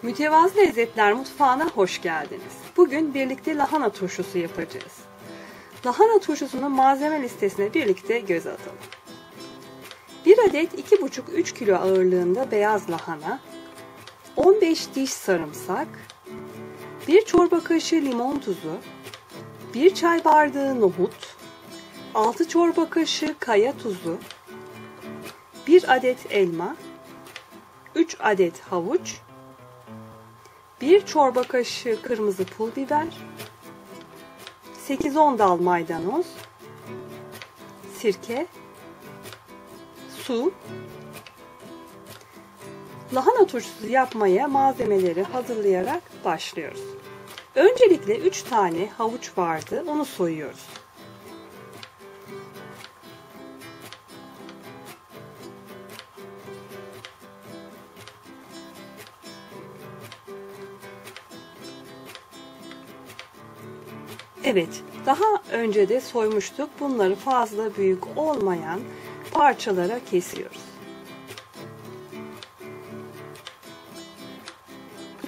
Mütevazı Lezzetler Mutfağı'na hoş geldiniz. Bugün birlikte lahana turşusu yapacağız. Lahana turşusunun malzeme listesine birlikte göz atalım. 1 adet 2,5-3 kilo ağırlığında beyaz lahana, 15 diş sarımsak, 1 çorba kaşığı limon tuzu, 1 çay bardağı nohut, 6 çorba kaşığı kaya tuzu, 1 adet elma, 3 adet havuç, 1 çorba kaşığı kırmızı pul biber, 8-10 dal maydanoz, sirke, su. Lahana turşusu yapmaya malzemeleri hazırlayarak başlıyoruz. Öncelikle 3 tane havuç vardı, onu soyuyoruz. Evet, daha önce de soymuştuk. Bunları fazla büyük olmayan parçalara kesiyoruz.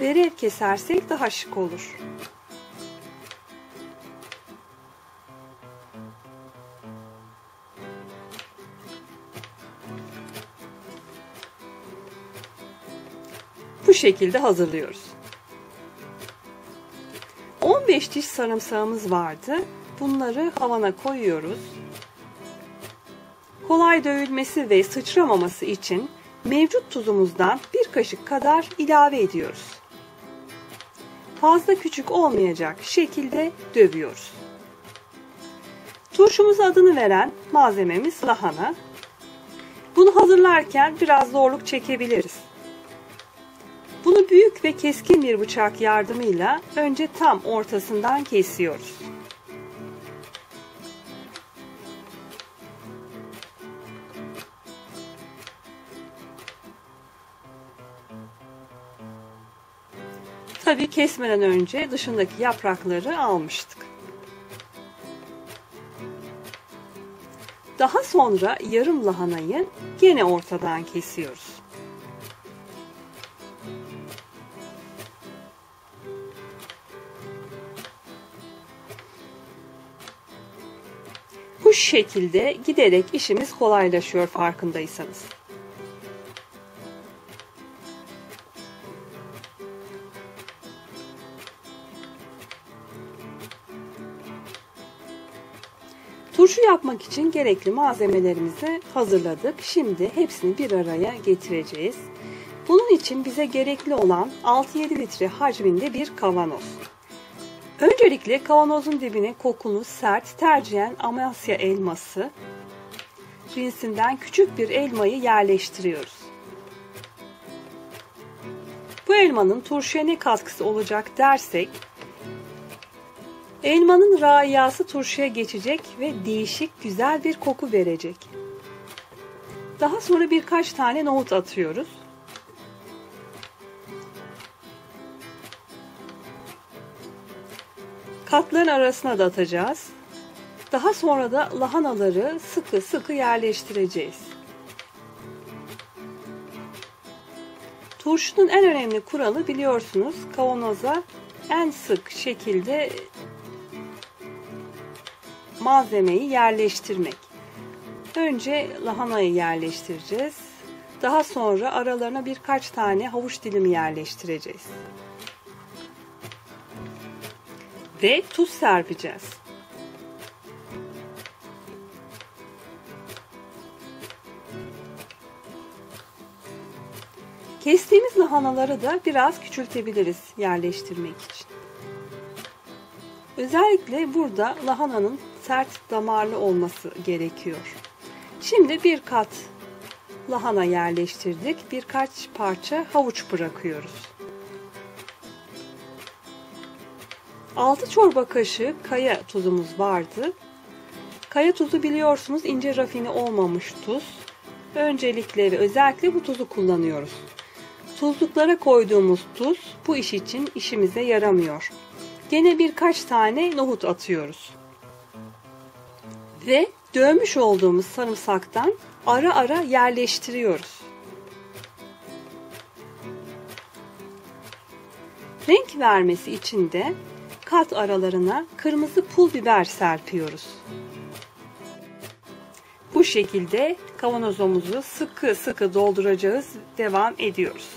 Vererek kesersek daha şık olur. Bu şekilde hazırlıyoruz. 15 diş sarımsağımız vardı. Bunları havana koyuyoruz. Kolay dövülmesi ve sıçramaması için mevcut tuzumuzdan 1 kaşık kadar ilave ediyoruz. Fazla küçük olmayacak şekilde dövüyoruz. Turşumuza adını veren malzememiz lahana. Bunu hazırlarken biraz zorluk çekebiliriz. Bunu büyük ve keskin bir bıçak yardımıyla önce tam ortasından kesiyoruz. Tabii kesmeden önce dışındaki yaprakları almıştık. Daha sonra yarım lahanayı gene ortadan kesiyoruz. Bu şekilde giderek işimiz kolaylaşıyor farkındaysanız. Turşu yapmak için gerekli malzemelerimizi hazırladık. Şimdi hepsini bir araya getireceğiz. Bunun için bize gerekli olan 6-7 litre hacminde bir kavanoz. Öncelikle kavanozun dibine kokulu, sert, tercihen Amasya elması cinsinden küçük bir elmayı yerleştiriyoruz. Bu elmanın turşuya ne katkısı olacak dersek, elmanın raiyası turşuya geçecek ve değişik, güzel bir koku verecek. Daha sonra birkaç tane nohut atıyoruz. Katların arasına da atacağız. Daha sonra da lahanaları sıkı sıkı yerleştireceğiz. Turşunun en önemli kuralı biliyorsunuz, kavanoza en sık şekilde malzemeyi yerleştirmek. Önce lahanayı yerleştireceğiz. Daha sonra aralarına birkaç tane havuç dilimi yerleştireceğiz. Ve tuz serpeceğiz. Kestiğimiz lahanaları da biraz küçültebiliriz yerleştirmek için. Özellikle burada lahananın sert damarlı olması gerekiyor. Şimdi bir kat lahana yerleştirdik. Birkaç parça havuç bırakıyoruz. 6 çorba kaşığı kaya tuzumuz vardı. Kaya tuzu biliyorsunuz ince rafine olmamış tuz. Öncelikle ve özellikle bu tuzu kullanıyoruz. Tuzluklara koyduğumuz tuz bu iş için işimize yaramıyor. Gene birkaç tane nohut atıyoruz. Ve dövmüş olduğumuz sarımsaktan ara ara yerleştiriyoruz. Renk vermesi için de kat aralarına kırmızı pul biber serpiyoruz. Bu şekilde kavanozumuzu sıkı sıkı dolduracağız. Devam ediyoruz.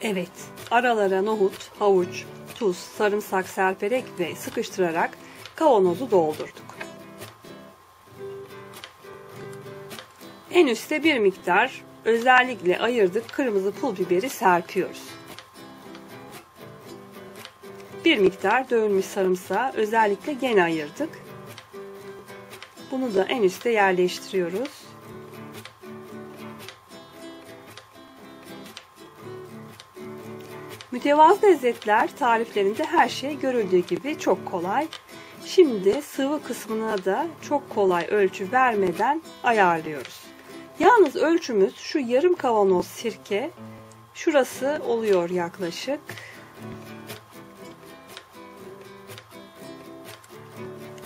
Evet, aralara nohut, havuç, tuz, sarımsak serperek ve sıkıştırarak kavanozu doldurduk. En üste bir miktar özellikle ayırdık kırmızı pul biberi serpiyoruz. Bir miktar dövülmüş sarımsağı özellikle gene ayırdık. Bunu da en üste yerleştiriyoruz. Mütevazı lezzetler tariflerinde her şey görüldüğü gibi çok kolay. Şimdi sıvı kısmına da çok kolay ölçü vermeden ayarlıyoruz. Yalnız ölçümüz şu yarım kavanoz sirke, şurası oluyor yaklaşık.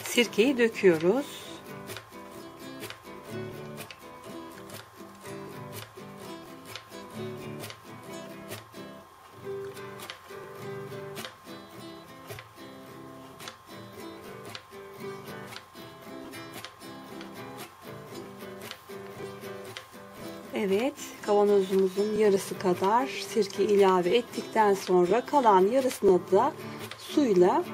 Sirkeyi döküyoruz. Evet, kavanozumuzun yarısı kadar sirke ilave ettikten sonra kalan yarısını da suyla,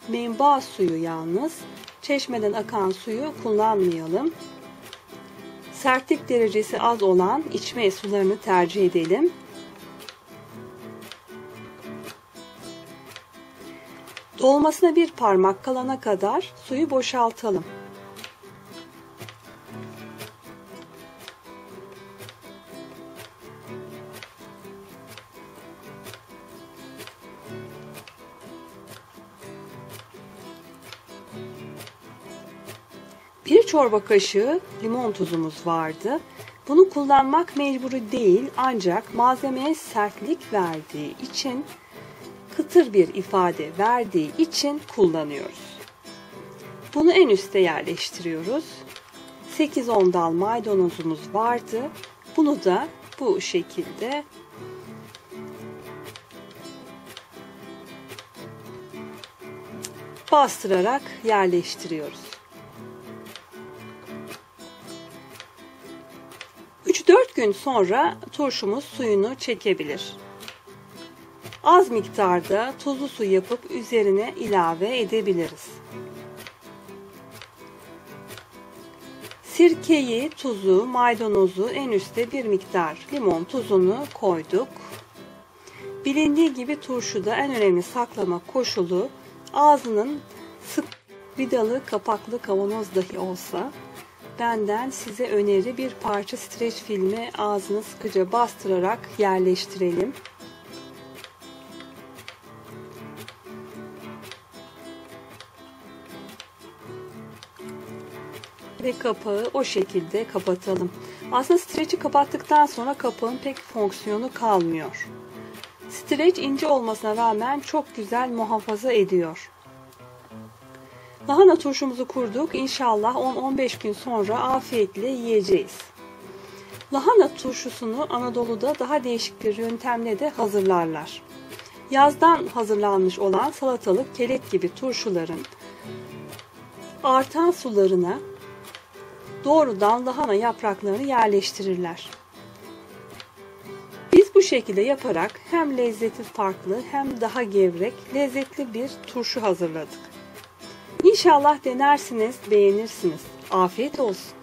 menba suyu yalnız, çeşmeden akan suyu kullanmayalım. Sertlik derecesi az olan içme sularını tercih edelim. Dolmasına bir parmak kalana kadar suyu boşaltalım. Bir çorba kaşığı limon tuzumuz vardı. Bunu kullanmak mecburi değil ancak malzemeye sertlik verdiği için, kıtır bir ifade verdiği için kullanıyoruz. Bunu en üste yerleştiriyoruz. 8-10 dal maydanozumuz vardı. Bunu da bu şekilde bastırarak yerleştiriyoruz. 3-4 gün sonra turşumuz suyunu çekebilir. Az miktarda tuzlu su yapıp üzerine ilave edebiliriz. Sirkeyi, tuzu, maydanozu en üste bir miktar limon tuzunu koyduk. Bilindiği gibi turşuda en önemli saklama koşulu ağzının sık vidalı kapaklı kavanoz dahi olsa benden size öneri bir parça streç filme ağzını sıkıca bastırarak yerleştirelim. Ve kapağı o şekilde kapatalım. Aslında streçi kapattıktan sonra kapağın pek fonksiyonu kalmıyor. Streç ince olmasına rağmen çok güzel muhafaza ediyor. Lahana turşumuzu kurduk. İnşallah 10-15 gün sonra afiyetle yiyeceğiz. Lahana turşusunu Anadolu'da daha değişik bir yöntemle de hazırlarlar. Yazdan hazırlanmış olan salatalık, kelek gibi turşuların artan sularına doğrudan lahana yapraklarını yerleştirirler. Biz bu şekilde yaparak hem lezzeti farklı hem daha gevrek, lezzetli bir turşu hazırladık. İnşallah denersiniz, beğenirsiniz. Afiyet olsun.